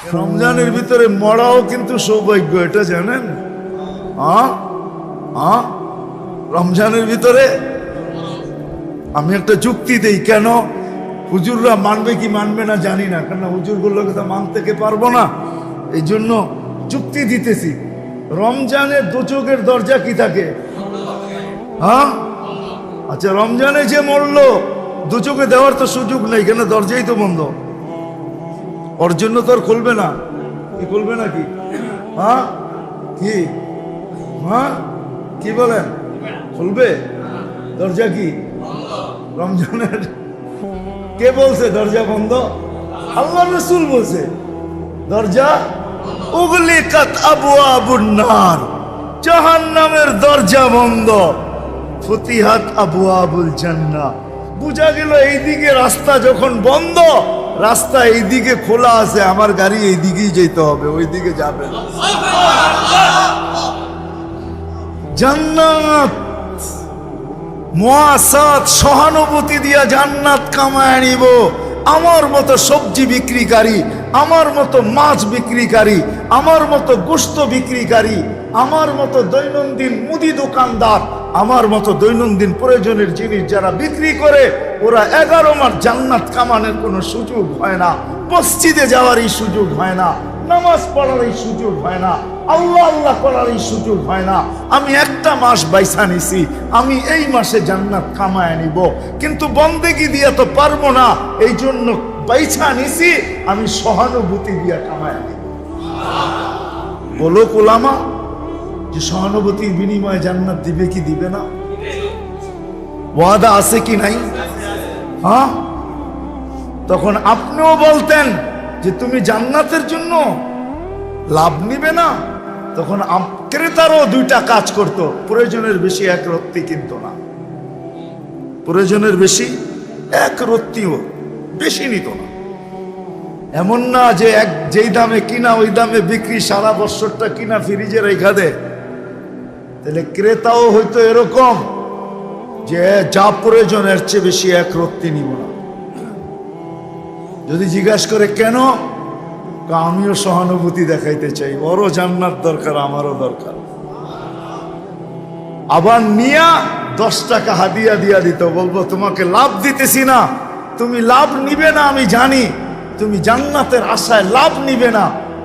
রমজানের ভিতরে মরাও কিন্তু সৌভাগ্য, এটা জানেন? রমজানের ভিতরে আমি একটা যুক্তি দেই, কেন হুজুররা মানবে কি মানবে না জানি না, কেন হুজুরগুলোকে তো মানতে পারবো না, এই জন্য যুক্তি দিতেছি। রমজানের দোচকের দরজা কি থাকে? আচ্ছা, রমজানে যে মরলো দুচোখে দেওয়ার তো সুযোগ নেই, কেন দরজাই তো বন্ধ, ওর জন্য তো আর খুলবে না। কি খুলবে নাকি? কি কি বলেন? খুলবে দরজা? কি রমজানের কে বলছে দরজা বন্ধ? আল্লাহ রাসূল বলছে দরজা উগলিকাত আবওয়াবুন নার, জাহান্নামের দরজা বন্ধ, ফুতিহাত আবওয়াবুল জান্নাহ। বুঝা গেল এইদিকে রাস্তা যখন বন্ধ, রাস্তা এইদিকে খোলা আছে, আমার গাড়ি এইদিকেই যেতে হবে, ওইদিকে যাবে না। জান্নাত মুআসাত, সহানুভূতি দিয়া জান্নাত কামায় নিব। আমার মতো সবজি বিক্রিকারী, আমার মতো মাছ বিক্রিকারী, আমার মতো গোশত বিক্রিকারী, আমার মতো দৈনন্দিন মুদি দোকানদার, আমার মতো দৈনন্দিন প্রয়োজনের জিনিস যারা বিক্রি করে, ওরা 11 মাস জান্নাত কামানোর কোনো সুযোগ হয় না, মসজিদে যাওয়ারই সুযোগ হয় না, নামাজ পড়ারই সুযোগ হয় না, আল্লাহ আল্লাহ করারই সুযোগ হয় না। আমি একটা মাস বাইসা নিছি, আমি এই মাসে জান্নাত কামায় নিব, কিন্তু বন্দেগি দিয়া তো পারবো না, এই জন্য বাইসা নিছি, আমি সহানুভূতি দিয়া কামায় নিব। বলো কোলামা যে সহানুভূতির বিনিময়ে জান্নাত দিবে কি দিবে না? ওয়াদা আছে কি নাই? তখন আপনিও বলতেন যে তুমি জান্নাতের জন্য লাভ নিবে না, তখন ক্রেতারও 2টা কাজ করতো, প্রয়োজনের বেশি এক রত্তি কিনতো না, প্রয়োজনের বেশি এক রত্তিও বেশি নিত না। এমন না যে যেই দামে কিনা ওই দামে বিক্রি, সারা বছরটা কিনা ফ্রিজে রেখা দেয়। তাহলে ক্রেতাও হয়তো এরকম যে যা প্রয়োজন এর চেয়ে বেশি এক রত্তি নিব না। যদি জিজ্ঞাসা করে কেন, আমিও সহানুভূতি দেখাইতে চাই, ওরও জান্নাত দরকার, আমারও দরকার। আবার নিয়া 10 টাকা হাদিয়া দিয়া দিত, বলবো তোমাকে লাভ দিতেছি না, তুমি লাভ নিবে না, আমি জানি তুমি জান্নাতের আশায় লাভ নিবে না,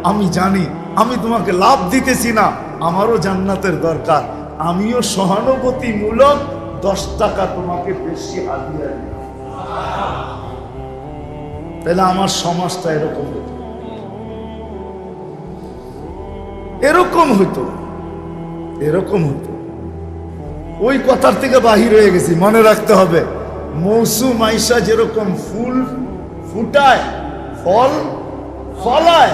আমি জানি, আমি তোমাকে লাভ দিতেছি না, আমারও জান্নাতের দরকার, আমিও সহানুভূতিমূলক 10 টাকা তোমাকে বেশি হাদিয়া দিই। তাহলে আমার সমাজটা এরকম হতো, এরকম হইতো, এরকম হইতো। ওই কথার থেকে বাহির হয়ে গেছি, মনে রাখতে হবে। মৌসুম আইসা যেরকম ফুল ফুটায়, ফল ফলায়,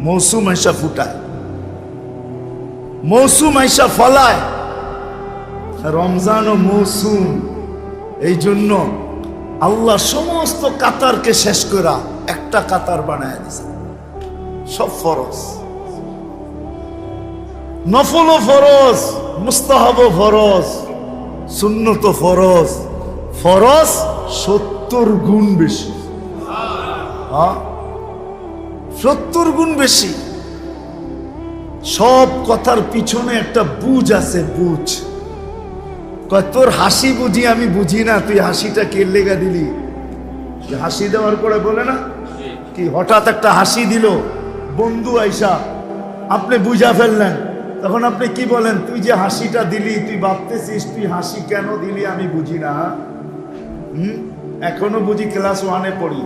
মৌসুম আইসা ফুটায়, মৌসুম আইসা ফলায়, রমজান ও মৌসুম। এই জন্য আল্লাহ সমস্ত কাতারকে শেষ করা একটা কাতার বানায় দিছে। সব ফরজ, নফল ফরজ, মুস্তাহাব ফরজ, সুন্নত ফরজ, ফরজ 70 গুণ বেশি। 70 গুণ বেশি। সব কথার পিছনে একটা বুঝ আছে, বুঝ। তোর হাসি বুঝি আমি বুঝি না, তুই হাসিটা কে লেগা দিলি? হাসি দেওয়ার পরে বলে না কি, হঠাৎ একটা হাসি দিল বন্ধু আইসা, আপনি বুঝা ফেললেন, তখন আপনি কি বলেন? তুই যে হাসিটা দিলি, তুই ভাবতেছিস তুই হাসি কেন দিলি, আমি বুঝি না। এখনো বুঝি ক্লাস 1-এ পড়ি।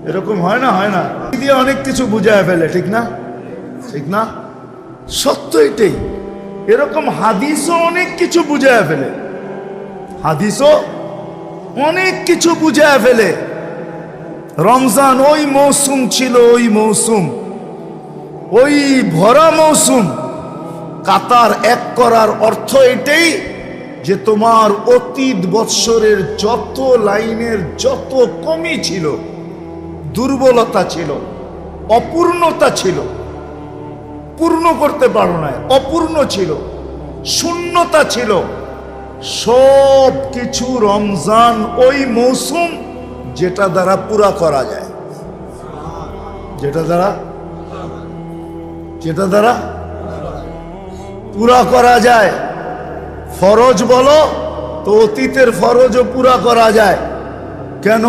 এরকম হয় না? হয় না? দিয়ে অনেক কিছু বুঝায় ফেলে, ঠিক না? ঠিক না? সত্য এটাই। এরকম হাদিসও অনেক কিছু বুঝায় ফেলে, হাদিসও অনেক কিছু বুঝায় ফেলে। রমজান ওই মৌসুম ছিল, ওই মৌসুম, ওই ভরা মৌসুম। কাতার এক করার অর্থ এটাই যে তোমার অতীত বৎসরের যত লাইনের যত কমি ছিল, দুর্বলতা ছিল, অপূর্ণতা ছিল, পূর্ণ করতে পারো না, অপূর্ণ ছিল, শূন্যতা ছিল, সব কিছু রমজান ওই মৌসুম যেটা দ্বারা পুরা করা যায়, যেটা দ্বারা পুরা করা যায়। ফরজ বলো তো অতীতের ফরজও পুরা করা যায়। কেন?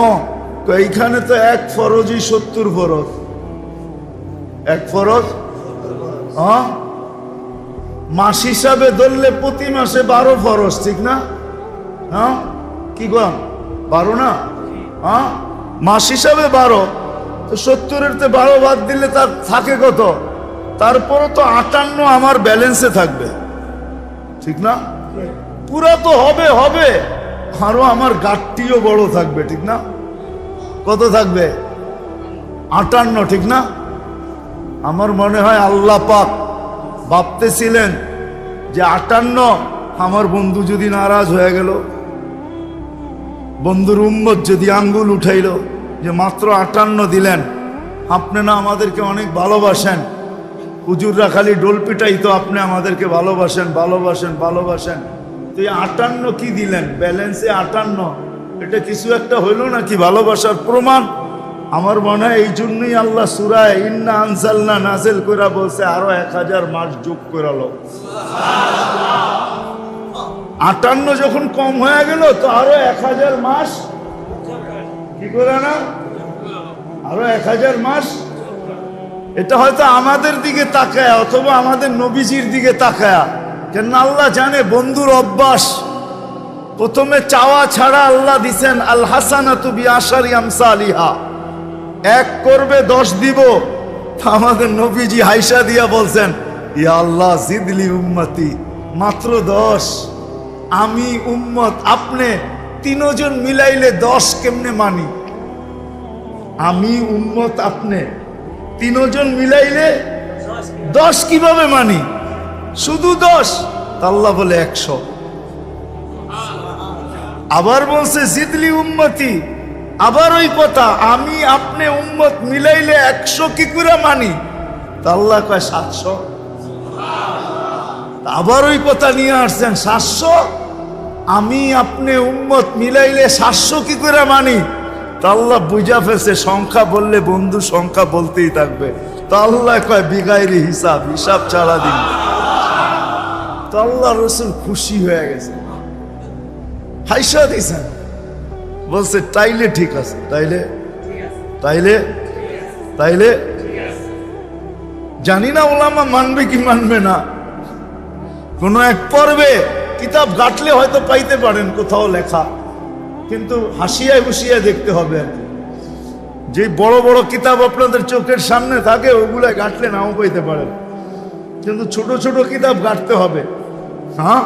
এইখানে তো এক ফরজই 70 ফরজ। এক ফরজ, হ্যাঁ, মাস হিসাবে ধরলে প্রতি মাসে 12 ফরজ, ঠিক না? হ্যাঁ, কি কন 12 না? হ্যাঁ, মাস হিসাবে 12, তো 70-এর 12 বাদ দিলে তার থাকে কত? তারপরে তো 58 আমার ব্যালেন্সে থাকবে, ঠিক না? পুরা তো হবে, আরো আমার গাঠটিও বড় থাকবে, ঠিক না? কত থাকবে? 58, ঠিক না? আমার মনে হয় আল্লাহ পাক ভাবতেছিলেন যে 58, আমার বন্ধু যদি নারাজ হয়ে গেল, বন্ধুর উম্মত যদি আঙ্গুল উঠাইল যে মাত্র 58 দিলেন, আপনি না আমাদেরকে অনেক ভালোবাসেন, হুজুররা খালি ডোল পিটাই তো আপনি আমাদেরকে ভালোবাসেন, তো এই 58 কি দিলেন ব্যালেন্সে? 58 এটা কিছু একটা হইলো নাকি ভালোবাসার প্রমাণ? আমার মনে হয় এই জন্যই আল্লাহ সূরায়ে ইন্না আনজালনা নাযিল কইরা বলছে আরো 1000 মাস যোগ করালো। 58 যখন কম হয়ে গেল তো আরো 1000 মাস কি করে না, আরো 1000 মাস। এটা হয়তো আমাদের দিকে তাকায়া অথবা আমাদের নবীজির দিকে তাকায়া, কেন আল্লাহ জানে বন্ধুর অভ্যাস। প্রথমে চাওয়া ছাড়া আল্লাহ দিছেন আল হাসানাতু বিআশারি আমসালিহা, 1 করবে 10 দিব। আমাদের নবীজি হাইসা দিয়া বলছেন ইয়া আল্লাহ জিদলি উম্মতি, মাত্র 10। আমি উম্মত আপনি 3 জন মিলাইলে 10 কেমনে মানি? আমি উম্মত আপনি 3 জন মিলাইলে 10 কিভাবে মানি? শুধু 10। আল্লাহ বলে 100। আবার বলছে জিদলি উম্মতি, আবার ওই কথা, আমি আপনি উম্মত মিলাইলে 100 কি করে মানি? আল্লাহ কয় 700। আবার ওই কথা নিয়ে আসছেন 700, আমি আপনি উম্মত মিলাইলে 700 কি করে মানি? আল্লাহ বুঝা ফেলছে সংখ্যা বললে বন্ধু সংখ্যা বলতেই থাকবে। তো আল্লাহ কয় বিগাইরি হিসাব, হিসাব ছাড়া দিন। তো আল্লাহ রসুল খুশি হয়ে গেছে, হাইসা দিয়েছেন, বলছে তাইলে ঠিক আছে, তাইলে জানি না ওলামা মানবে কি মানবে না। কোন এক পর্বে কিতাব ঘাটলে হয়তো পাইতে পারেন কোথাও লেখা, কিন্তু হাসিয়ায় হুসিয়ায় দেখতে হবে আর কি। যে বড় বড় কিতাব আপনাদের চোখের সামনে থাকে ওগুলা ঘাটলে নাও পাইতে পারেন, কিন্তু ছোট ছোট কিতাব ঘাটতে হবে। হ্যাঁ,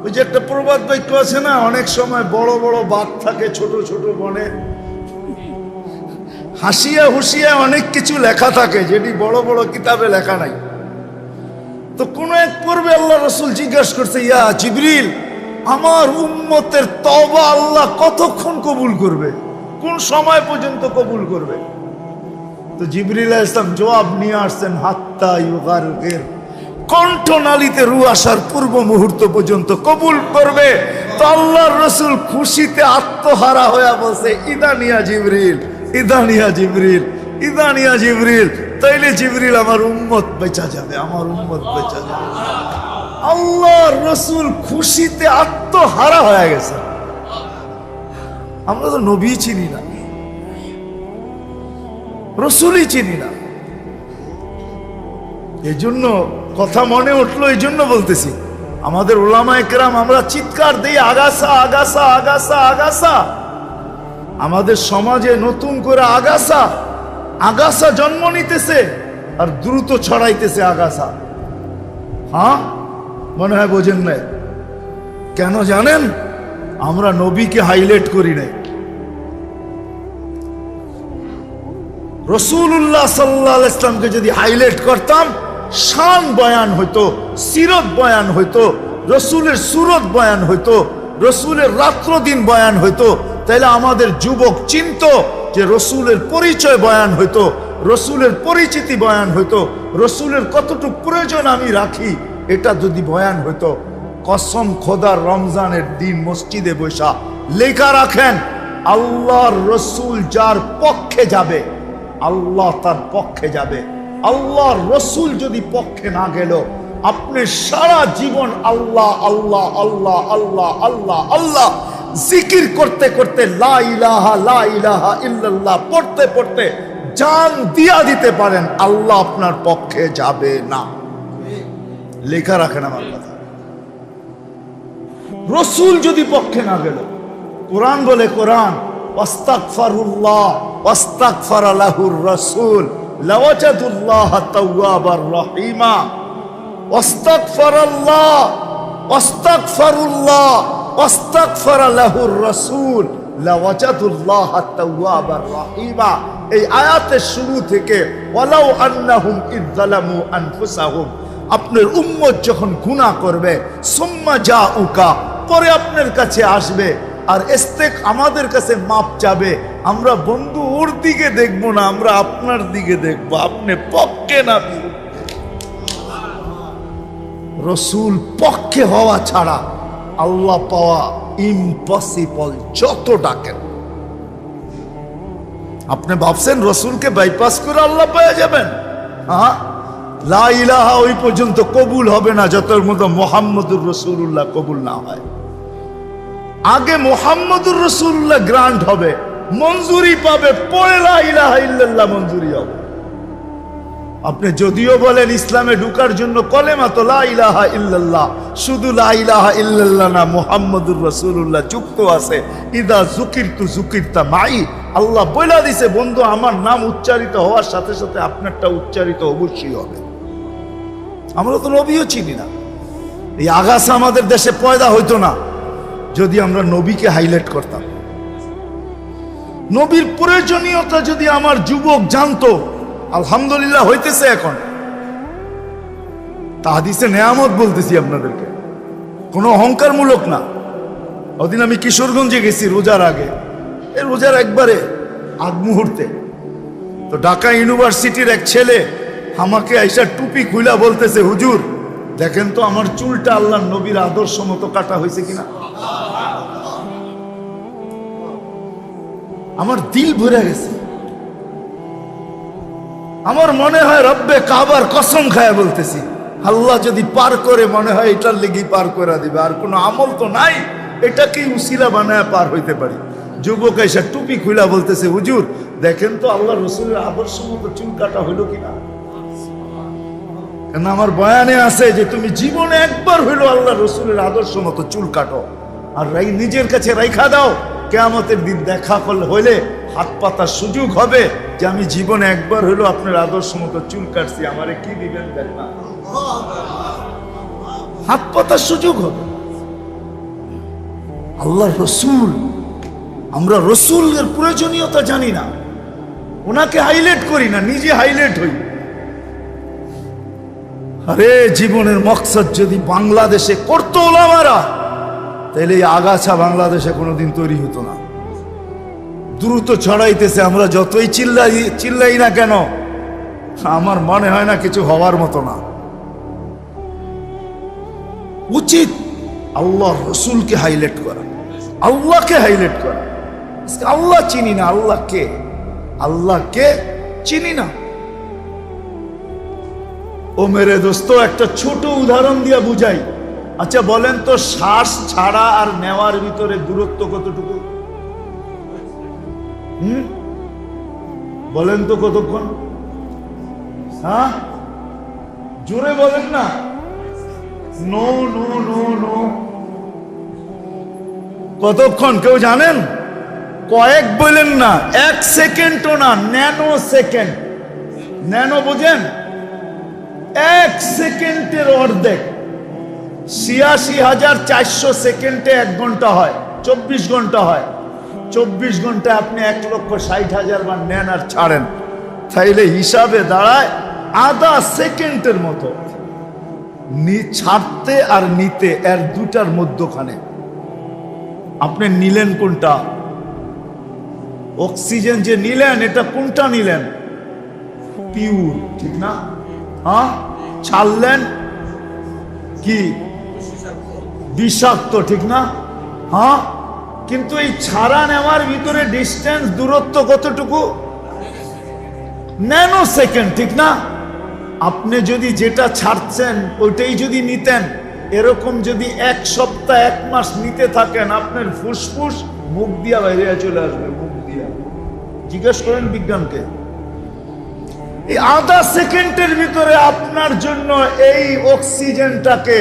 ওই যে একটা প্রবাদ বাক্য আছে না, অনেক সময় বড় বড় বাঘ থাকে ছোট ছোট বনে। হাসিয়া হুসিয়া অনেক কিছু লেখা থাকে যেটি বড় বড় কিতাবে লেখা নাই। তো কোন এক পর্বে আল্লাহ রসুল জিজ্ঞাসা করছে ইয়া জিবরিল, আমার উম্মতের তওবা আল্লাহ কতক্ষণ কবুল করবে, কোন সময় পর্যন্ত কবুল করবে? তো জিবরিল আলাইহিস সালাম জবাব নিয়ে আসছেন হাত্তা ইউগারগির, কণ্ঠনালীতে রু আসার পূর্ব মুহূর্ত পর্যন্ত কবুল করবে। তো আল্লাহর রসুল খুশিতে আত্মহারা হয়ে বলছে ইদানিয়া জিবরিল, ইদানিয়া জিবরিল, ইদানিয়া জিবরিল। তাইলে জিবরিল আমার উম্মত বেঁচা যাবে, আমার উম্মত বেঁচা যাবে। আল্লাহর রসুল খুশিতে আত্মহারা হয়ে গেছে। আমরা তো নবী চিনি না, রসুলই চিনি না। এই জন্য কথা মনে উঠলো, এই জন্য বলতেছি আমাদের ওলামায়ে কেরাম আমরা চিৎকার দিই আগাছা আগাছা আগাছা আগাছা। আমাদের সমাজে নতুন করে আগাছা আগাছা জন্ম নিতেছে আর দ্রুত ছড়াইতেছে আগাছা। হ্যাঁ, মনে হয় বোঝেন নাই। কেন জানেন? আমরা নবীকে হাইলাইট করি নাই। রাসূলুল্লাহ সাল্লাল্লাহু আলাইহি ওয়াসাল্লামকে যদি হাইলাইট করতাম, শান বয়ান হইতো, সিরত বয়ান হইতো, রসুলের সুরত বয়ান হইতো, রসুলের রাত্র দিন বয়ান হইতো, তাইলে আমাদের যুবক চিন্ত যে রসুলের পরিচয় বয়ান হইতো, রসুলের পরিচিতি বয়ান হইতো, রসুলের কতটুকু প্রয়োজন আমি রাখি এটা যদি বয়ান হইতো। কসম খোদার, রমজানের দিন মসজিদে বসা লেখা রাখেন আল্লাহর রসুল যার পক্ষে যাবে আল্লাহ তার পক্ষে যাবে। আল্লাহর রসুল যদি পক্ষে না গেল, আপনি সারা জীবন আল্লাহ আল্লাহ আল্লাহ আল্লাহ আল্লাহ আল্লাহ জিকির করতে করতে লা ইলাহা ইল্লাল্লাহ পড়তে পড়তে জান দিয়া দিতে পারেন, আল্লাহ আপনার পক্ষে যাবে না। লেখা রাখেন আমার কথা। রসুল যদি পক্ষে না গেল, কোরআন বলে, কোরআন ওয়াস্তাগফিরুল্লাহ ওয়াস্তাগফারা লাহুর রাসূল লাওয়াজাদুল্লাহ তাওয়াবার রহিমা। ওয়াস্তাগফিরুল্লাহ ওয়াস্তাগফিরুল্লাহ ওয়াস্তাগফারা লাহুর রাসূল লাওয়াজাদুল্লাহ তাওয়াবার রহিমা। এই আয়াতের শুরু থেকে ওয়ালাউ আন্নাহুম ইযযালামু আনফুসাহুম, আপনার উম্মত যখন গুনাহ করবে, সুম্মা জাউকা, পরে আপনার কাছে আসবে আর ইস্তেক আমাদের কাছে মাপ চাবে, আমরা বন্ধু ওর দিকে দেখব না, আমরা আপনার দিকে দেখব, আপনি পক্ষে না বিরুদ্ধে। রসুল পক্ষে হওয়া ছাড়া আল্লাহ পাওয়া ইম্পসিবল, যত ডাকেন। আপনি ভাবছেন রসুলকে বাইপাস করে আল্লাহ পেয়ে যাবেন? হ্যাঁ, লা ইলাহা ওই পর্যন্ত কবুল হবে না যতর মধ্যে মুহাম্মদুর রাসূলুল্লাহ কবুল না হয়। আগে মুহাম্মদুর রাসূলুল্লাহ গ্রান্ট হবে, মঞ্জুরি পাবে, পরে লা ইলাহা ইল্লাল্লাহ মঞ্জুরি হবে। আপনি যদিও বলেন ইসলামে ঢোকার জন্য কলেমা তো লা ইলাহা ইল্লাল্লাহ, শুধু লা ইলাহা ইল্লাল্লাহ না, মুহাম্মদুর রাসূলুল্লাহ যুক্ত আছে। ইদা যুকিরতু যুকিরতা মাই, আল্লাহ বলে দিয়েছে, বন্ধু আমার নাম উচ্চারিত হওয়ার সাথে সাথে আপনারটা উচ্চারিত অবশ্যই হবে। আমরা তো নবীও চিনি না। এই আগাছা আমাদের দেশে পয়দা হইতো না যদি আমরা নবীকে হাইলাইট করতাম। নবীর প্রয়োজনীয়তা যদি আমার যুবক জানতো, আলহামদুলিল্লাহ হইতেছে এখন। তা হাদিসে নেয়ামত বলতেছি আপনাদেরকে, কোনো অহংকারমূলক না। ওদিন আমি কিশোরগঞ্জে গেছি রোজার আগে, এই রোজার একবারে আগ মুহূর্তে, তো ঢাকা ইউনিভার্সিটির এক ছেলে আমাকে আইসা টুপি খুইলা বলতেছে, হুজুর দেখেন তো আমার চুলটা আল্লাহর নবীর আদর্শ মতো কাটা হয়েছে কিনা। আমার দিল ভরে গেছে। আমার মনে হয় রব্বে কাবার কসম খায়া বলতেছি, আল্লাহ যদি পার করে, মনে হয় এটার লেগেই পার করে দিবে, আর কোনো আমল তো নাই, এটাকেই উসিলা বানায় পার হইতে পারি। যুবক এসে টুপি খুইলা বলতেছে, হুজুর দেখেন তো আল্লাহ রসুলের আদর্শ মতো চুল কাটা হইল কিনা। কেন আমার বয়ানে আছে যে তুমি জীবনে একবার হইলো আল্লাহ রসুলের আদর্শ মতো চুল কাটো, আর নিজের কাছে রাইখা দাও, কিয়ামতের দিন দেখা হইলে হাত পাতার সুযোগ হবে যে আমি জীবনে একবার হইলো আপনার আদর্শ মতো চুল কাটছি, আমারে কি দিবেন দেখ না, হাত পাতার সুযোগ হবে। আল্লাহ রসুল, আমরা রসুলের প্রয়োজনীয়তা জানি না, ওনাকে হাইলাইট করি না, নিজে হাইলাইট হই। আরে জীবনের মকসদ যদি বাংলাদেশে করতো ওলামারা, তাহলে এই আগাছা বাংলাদেশে কোনোদিন তৈরি হতো না। দ্রুত ছড়াইতেছে, আমরা যতই চিল্লাই না কেন, আমার মনে হয় না কিছু হওয়ার মতো না। উচিত আল্লাহ রসুলকে হাইলাইট করা, আল্লাহকে হাইলাইট করা। আল্লাহ চিনি না, আল্লাহকে, আল্লাহকে চিনি না। ও মেরে দোস্ত, একটা ছোট উদাহরণ দিয়ে বুঝাই। আচ্ছা বলেন তো, শ্বাস ছাড়া আর নেওয়ার ভিতরে দূরত্ব কতটুকু? বলেন তো কতক্ষণ? হ্যাঁ, জোরে বলেন না। নো নো নো নো, কতক্ষণ কেউ জানেন? কয়েক বলেন না, 1 সেকেন্ডও না, ন্যানো সেকেন্ড। ন্যানো বোঝেন? 1 সেকেন্ডের অর্ধেক। ৮৬,৪০০ সেকেন্ডে 1 ঘন্টা হয়, 24 ঘন্টা হয়। 24 ঘন্টায় আপনি ১,৬০,০০০ বার নেন আর ছাড়েন, তাইলে হিসাবে দাঁড়ায় আধা সেকেন্ডের মতো। ছাড়তে আর নিতে এর দুটার মধ্যখানে আপনি নিলেন কোনটা? অক্সিজেন যে নিলেন, এটা কোনটা নিলেন? পিওর, ঠিক না? হ্যাঁ, ছাড়লেন কি? বিষাক্ত, ঠিক না? হ্যাঁ, কিন্তু এই ছাড়া নেওয়ার ভিতরে ডিস্টেন্স, দূরত্ব কতটুকু? ন্যানো সেকেন্ড, ঠিক না? আপনি যদি যেটা ছাড়ছেন ওইটাই যদি নিতেন, এরকম যদি 1 সপ্তাহ 1 মাস নিতে থাকেন, আপনার ফুসফুস মুখ দিয়া বাইরে চলে আসবে, মুখ দিয়া। জিজ্ঞেস করেন বিজ্ঞানকে। এই আধা সেকেন্ডের ভিতরে আপনার জন্য এই অক্সিজেনটাকে,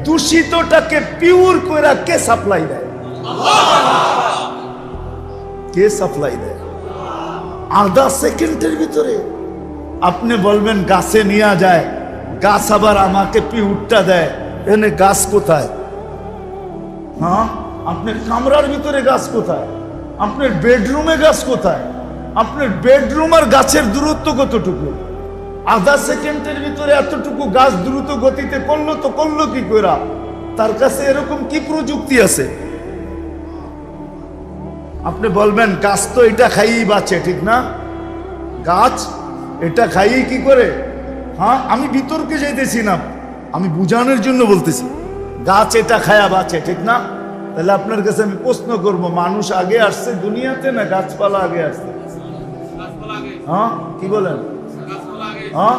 দূষিতটাকে পিওর করে কে সাপ্লাই দেয়? কে সাপ্লাই দেয়? আধা সেকেন্ডের ভিতরে। আপনি বলবেন গাছে নিয়ে যায়, গাছ আবার আমাকে পিউরটা দেয়। এনে গাছ কোথায়? হ্যাঁ, আপনার কামরার ভিতরে গাছ কোথায়? আপনার বেডরুমে গাছ কোথায়? আপনার বেডরুম আর গাছের দূরত্ব কতটুকু? আধা সেকেন্ডের ভিতরে এতটুকু গাছ দ্রুত গতিতে করলো তো করলো কি করে? তার কাছে এরকম কি প্রযুক্তি আছে? আপনি বলবেন গাছ তো এটা খাইয়েই বাঁচে, ঠিক না? গাছ এটা খাইয়েই কি করে? হ্যাঁ, আমি বিতর্কে যাইতেছি না, আমি বুঝানোর জন্য বলতেছি। গাছ এটা খায়া বাঁচে, ঠিক না? তাহলে আপনার কাছে আমি প্রশ্ন করব, মানুষ আগে আসছে দুনিয়াতে না গাছপালা আগে আসছে? হ্যাঁ, কি বলেন? হ্যাঁ,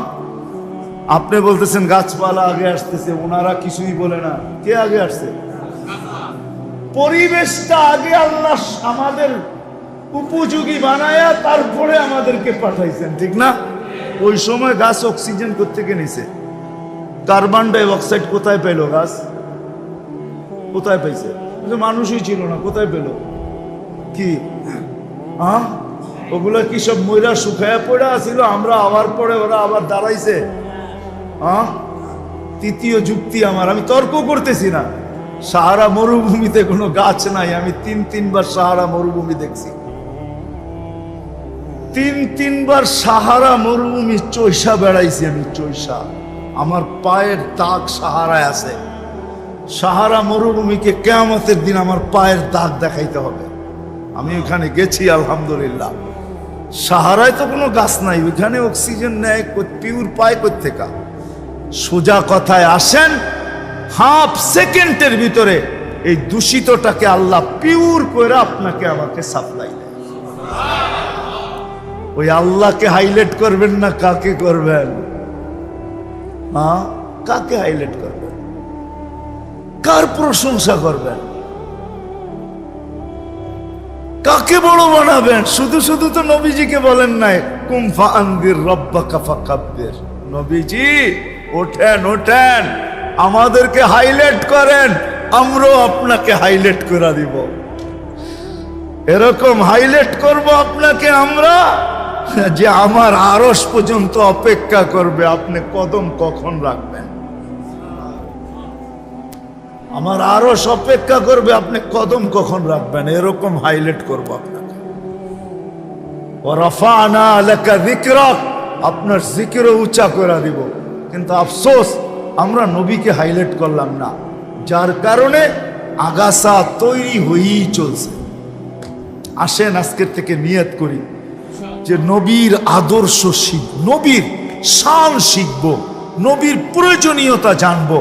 আপনি বলতেছেন গাছপালা আগে আসতেছে, ওনারা কিছুই বলে না। কে আগে আসছে? পরিবেশটা আগে আল্লাহ আমাদের উপযোগী বানায়া তারপরে আমাদেরকে পাঠাইছেন, ঠিক না? ওই সময় গাছ অক্সিজেন কোত্থেকে নিছে? কার্বন ডাই অক্সাইড কোথায় পেল গাছ? কোথায় পাইছে? মানুষই ছিল না, কোথায় পেল? কি হ্যাঁ, ওগুলা কি সব ময়রা শুকায়া পড়া ছিল? আমরা আবার পরে ওরা আবার দাঁড়াইছে। হ্যাঁ, তৃতীয় যুক্তি আমার, আমি তর্ক করতেছি না। সাহারা মরুভূমিতে কোনো গাছ নাই। আমি 3-3বার সাহারা মরুভূমি দেখছি। 3-3বার সাহারা মরুভূমি চৈষা বেড়াইছি আমি, চৈষা। আমার পায়ের দাগ সাহারায় আছে। সাহারা মরুভূমিকে কিয়ামতের দিন আমার পায়ের দাগ দেখাইতে হবে। আমি ওখানে গেছি আলহামদুলিল্লাহ। সাহারায় তো কোনো গাছ নাই, ওইখানে অক্সিজেন নেয় পিওর পায় কোত্থেকা? সোজা কথায় আসেন, হাফ সেকেন্ডের ভিতরে এই দূষিতটাকে আল্লাহ পিওর করে আপনাকে আমাকে সাপ্লাই দেয়। ওই আল্লাহকে হাইলাইট করবেন না কাকে করবেন? হ্যাঁ, কাকে হাইলাইট করবেন? কার প্রশংসা করবেন? কাকে বড় বানাবেন? শুধু শুধু তো নবীজিকে বলেন নাই কুম ফাআনদির রাব্বাকা ফাকাব্বির। নবীজি ওঠেন, ওঠেন, আমাদেরকে হাইলাইট করেন, আমরাও আপনাকে হাইলাইট করে দিব। এরকম হাইলাইট করব আপনাকে আমরা যে আমার আরশ পর্যন্ত অপেক্ষা করবে আপনি কদম কখন রাখবেন। আমার আরশ অপেক্ষা করবে আপনি কদম কখন রাখবেন, এরকম হাইলাইট করব আপনাকে। ওয়া রাফা'না লাকা যিকরাক, আপনার জিকিরও উঁচা করে দিব। কিন্তু আফসোস আমরা নবীকে হাইলাইট করলাম না, যার কারণে আগাছা তৈরি হয়েই চলছে। আসেন আজকের থেকে নিয়ত করি যে নবীর আদর্শ শিখব, নবীর শান শিখব, নবীর প্রয়োজনীয়তা জানব,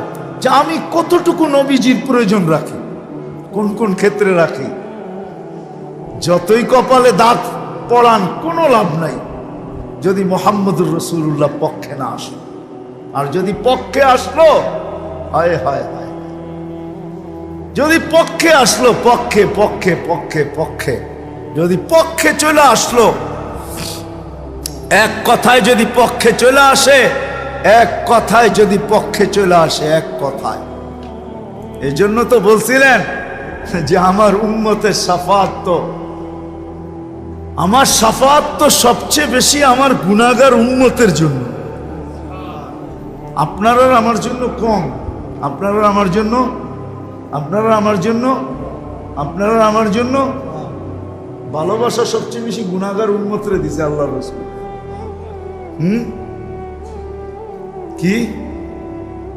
যে আমি কতটুকু নবীজির প্রয়োজন রাখি, কোন কোন ক্ষেত্রে রাখি। যতই কপালে দাগ পড়ান কোনো লাভ নাই যদি মুহাম্মদুর রাসূলুল্লাহ পক্ষে না আসে। আর যদি পক্ষে আসলো, হায় হায় হায়, যদি পক্ষে আসলো, পক্ষে পক্ষে পক্ষে পক্ষে যদি পক্ষে চলে আসলো, এক কথায় যদি পক্ষে চলে আসে, এক কথায় যদি পক্ষে চলে আসে, এক কথায়। এই জন্য তো বলছিলেন যে আমার উম্মতের শাফাত তো, আমার শাফাত তো সবচেয়ে বেশি আমার গুনাহগার উম্মতের জন্য। আপনারা আমার জন্য কম, আপনারা আমার জন্য, আপনারা আমার জন্য, আপনারা আমার জন্য। ভালোবাসা সবচেয়ে বেশি গুনাহগার উম্মতরে দিছে আল্লাহর রাসূল। কি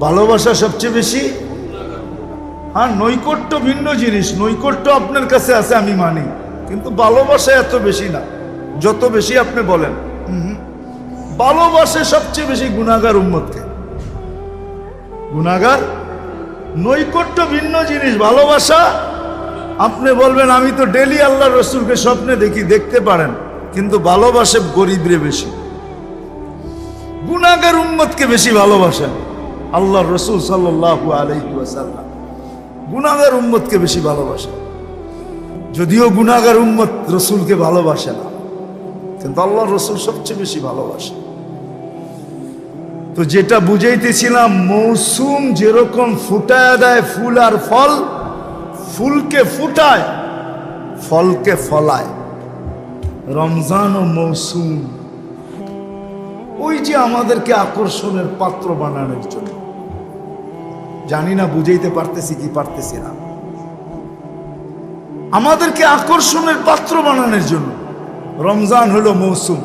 ভালোবাসা সবচেয়ে বেশি? হ্যাঁ, নৈকট্য ভিন্ন জিনিস। নৈকট্য আপনার কাছে আছে আমি মানি, কিন্তু ভালোবাসা এত বেশি না যত বেশি আপনি বলেন। ভালোবাসে সবচেয়ে বেশি গুনাহগার উম্মতকে। গুনাহগার, নৈকট্য ভিন্ন জিনিস, ভালোবাসা আপনি বলবেন আমি তো ডেলি আল্লাহ রসুলকে স্বপ্নে দেখি, দেখতে পারেন, কিন্তু ভালোবাসে গরিবরে বেশি, গুনাহগার উম্মতকে বেশি ভালোবাসেন। আল্লাহ রসুল সাল্লাল্লাহু আলাইহি ওয়াসাল্লাম গুনাহগার উম্মতকে বেশি ভালোবাসেন। যদিও গুনাহগার উম্মত রসুলকে ভালোবাসে না, কিন্তু আল্লাহ রসুল সবচেয়ে বেশি ভালোবাসে। তো যেটা বুঝাইতেছিলাম, মৌসুম যেরকম ফুটায় দেয় ফুল আর ফল, ফুলকে ফুটায় ফলকে ফলায়, রমজান ও মৌসুম ওই যে আমাদেরকে আকর্ষণের পাত্র বানানোর জন্য। জানি না বুঝাইতে পারতেছি কি পারতেছি না। আমাদেরকে আকর্ষণের পাত্র বানানোর জন্য রমজান হলো মৌসুম।